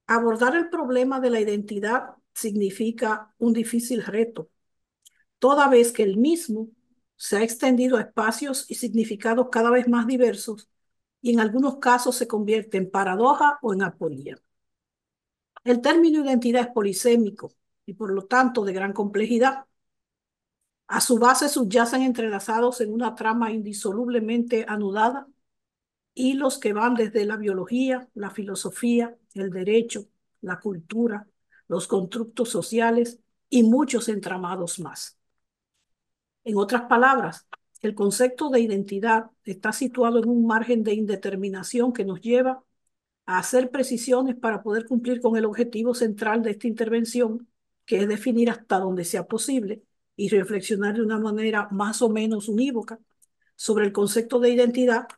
Abordar el problema de la identidad significa un difícil reto, toda vez que el mismo se ha extendido a espacios y significados cada vez más diversos y en algunos casos se convierte en paradoja o en apolilla. El término identidad es polisémico y por lo tanto de gran complejidad. A su base subyacen entrelazados en una trama indisolublemente anudada hilos que van desde la biología, la filosofía, el derecho, la cultura, los constructos sociales y muchos entramados más. En otras palabras, el concepto de identidad está situado en un margen de indeterminación que nos lleva a hacer precisiones para poder cumplir con el objetivo central de esta intervención, que es definir hasta donde sea posible y reflexionar de una manera más o menos unívoca sobre el concepto de identidad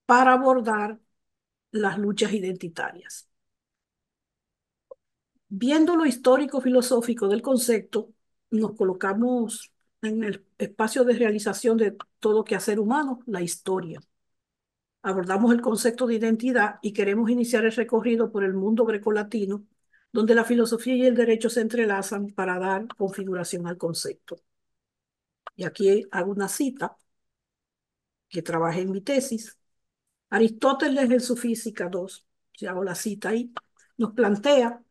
para abordar las luchas identitarias. Viendo lo histórico-filosófico del concepto, nos colocamos en el espacio de realización de todo quehacer humano, la historia. Abordamos el concepto de identidad y queremos iniciar el recorrido por el mundo grecolatino, donde la filosofía y el derecho se entrelazan para dar configuración al concepto. Y aquí hago una cita que trabajé en mi tesis. Aristóteles en su Física 2, si hago la cita ahí, nos plantea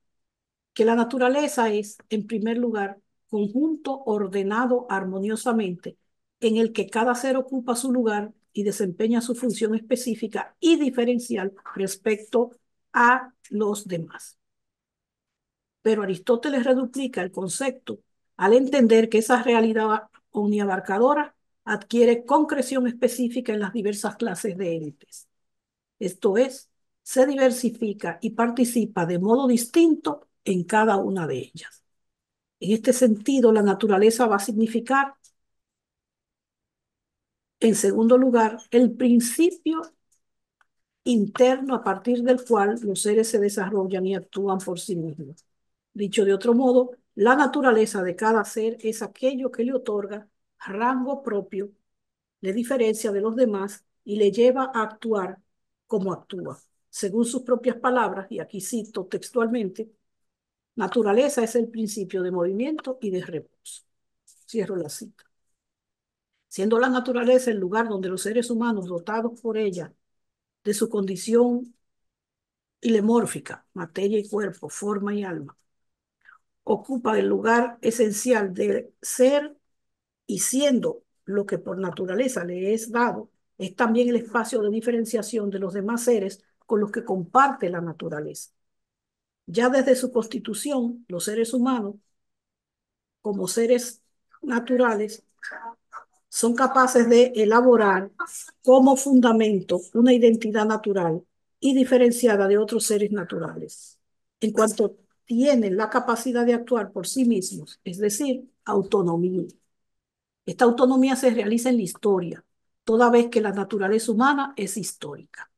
que la naturaleza es, en primer lugar, conjunto ordenado armoniosamente, en el que cada ser ocupa su lugar y desempeña su función específica y diferencial respecto a los demás. Pero Aristóteles reduplica el concepto al entender que esa realidad omniabarcadora adquiere concreción específica en las diversas clases de entes. Esto es, se diversifica y participa de modo distinto en cada una de ellas. En este sentido, la naturaleza va a significar, en segundo lugar, el principio interno a partir del cual los seres se desarrollan y actúan por sí mismos. Dicho de otro modo, la naturaleza de cada ser es aquello que le otorga rango propio, le diferencia de los demás y le lleva a actuar como actúa. Según sus propias palabras, y aquí cito textualmente, naturaleza es el principio de movimiento y de reposo. Cierro la cita. Siendo la naturaleza el lugar donde los seres humanos, dotados por ella de su condición ilemórfica, materia y cuerpo, forma y alma, ocupa el lugar esencial de ser y siendo lo que por naturaleza le es dado, es también el espacio de diferenciación de los demás seres con los que comparte la naturaleza. Ya desde su constitución, los seres humanos, como seres naturales, son capaces de elaborar como fundamento una identidad natural y diferenciada de otros seres naturales, en cuanto tienen la capacidad de actuar por sí mismos, es decir, autonomía. Esta autonomía se realiza en la historia, toda vez que la naturaleza humana es histórica.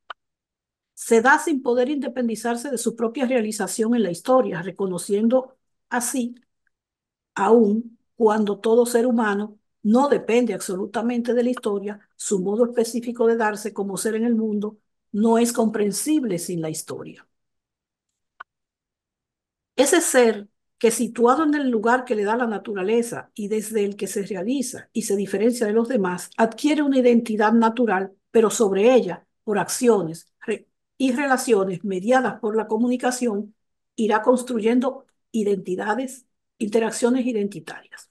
Se da sin poder independizarse de su propia realización en la historia, reconociendo así, aun cuando todo ser humano no depende absolutamente de la historia, su modo específico de darse como ser en el mundo no es comprensible sin la historia. Ese ser que situado en el lugar que le da la naturaleza y desde el que se realiza y se diferencia de los demás, adquiere una identidad natural, pero sobre ella, por acciones y relaciones mediadas por la comunicación, irá construyendo identidades, interacciones identitarias.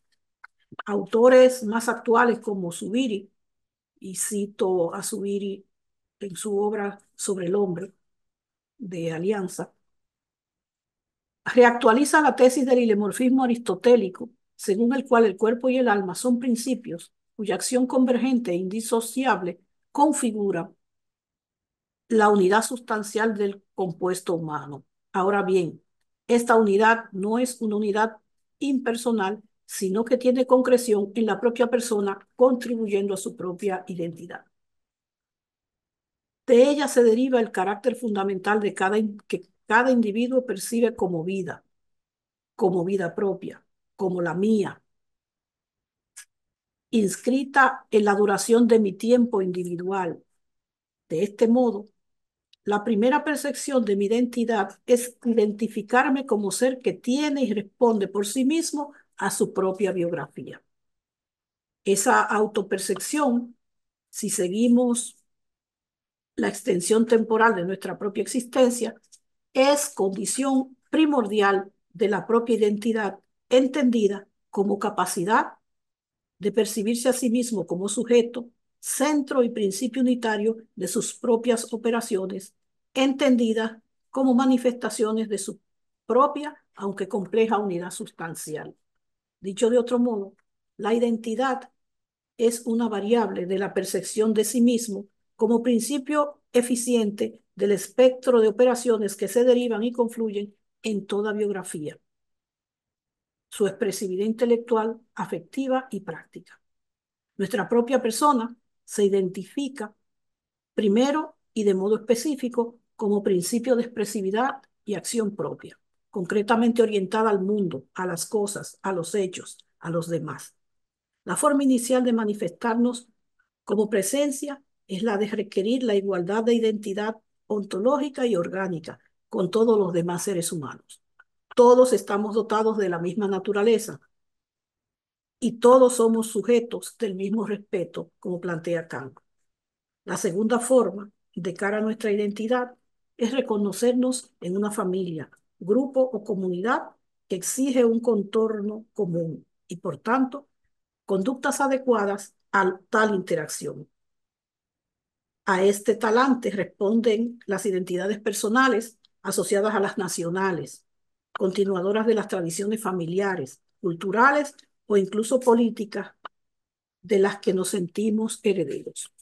Autores más actuales como Zubiri, y cito a Zubiri en su obra sobre el hombre de Alianza, reactualiza la tesis del ilemorfismo aristotélico, según el cual el cuerpo y el alma son principios cuya acción convergente e indisociable configura la unidad sustancial del compuesto humano. Ahora bien, esta unidad no es una unidad impersonal, sino que tiene concreción en la propia persona, contribuyendo a su propia identidad. De ella se deriva el carácter fundamental de que cada individuo percibe como vida propia, como la mía, inscrita en la duración de mi tiempo individual. De este modo, La primera percepción de mi identidad es identificarme como ser que tiene y responde por sí mismo a su propia biografía. Esa autopercepción, si seguimos la extensión temporal de nuestra propia existencia, es condición primordial de la propia identidad, entendida como capacidad de percibirse a sí mismo como sujeto, centro y principio unitario de sus propias operaciones, entendida como manifestaciones de su propia, aunque compleja, unidad sustancial. Dicho de otro modo, la identidad es una variable de la percepción de sí mismo como principio eficiente del espectro de operaciones que se derivan y confluyen en toda biografía, su expresividad intelectual, afectiva y práctica. Nuestra propia persona se identifica primero y de modo específico como principio de expresividad y acción propia, concretamente orientada al mundo, a las cosas, a los hechos, a los demás. La forma inicial de manifestarnos como presencia es la de requerir la igualdad de identidad ontológica y orgánica con todos los demás seres humanos. Todos estamos dotados de la misma naturaleza y todos somos sujetos del mismo respeto, como plantea Kant. La segunda forma, de cara a nuestra identidad, es reconocernos en una familia, grupo o comunidad que exige un contorno común y, por tanto, conductas adecuadas a tal interacción. A este talante responden las identidades personales asociadas a las nacionales, continuadoras de las tradiciones familiares, culturales o incluso políticas de las que nos sentimos herederos.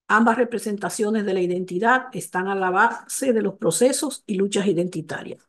Ambas representaciones de la identidad están a la base de los procesos y luchas identitarias.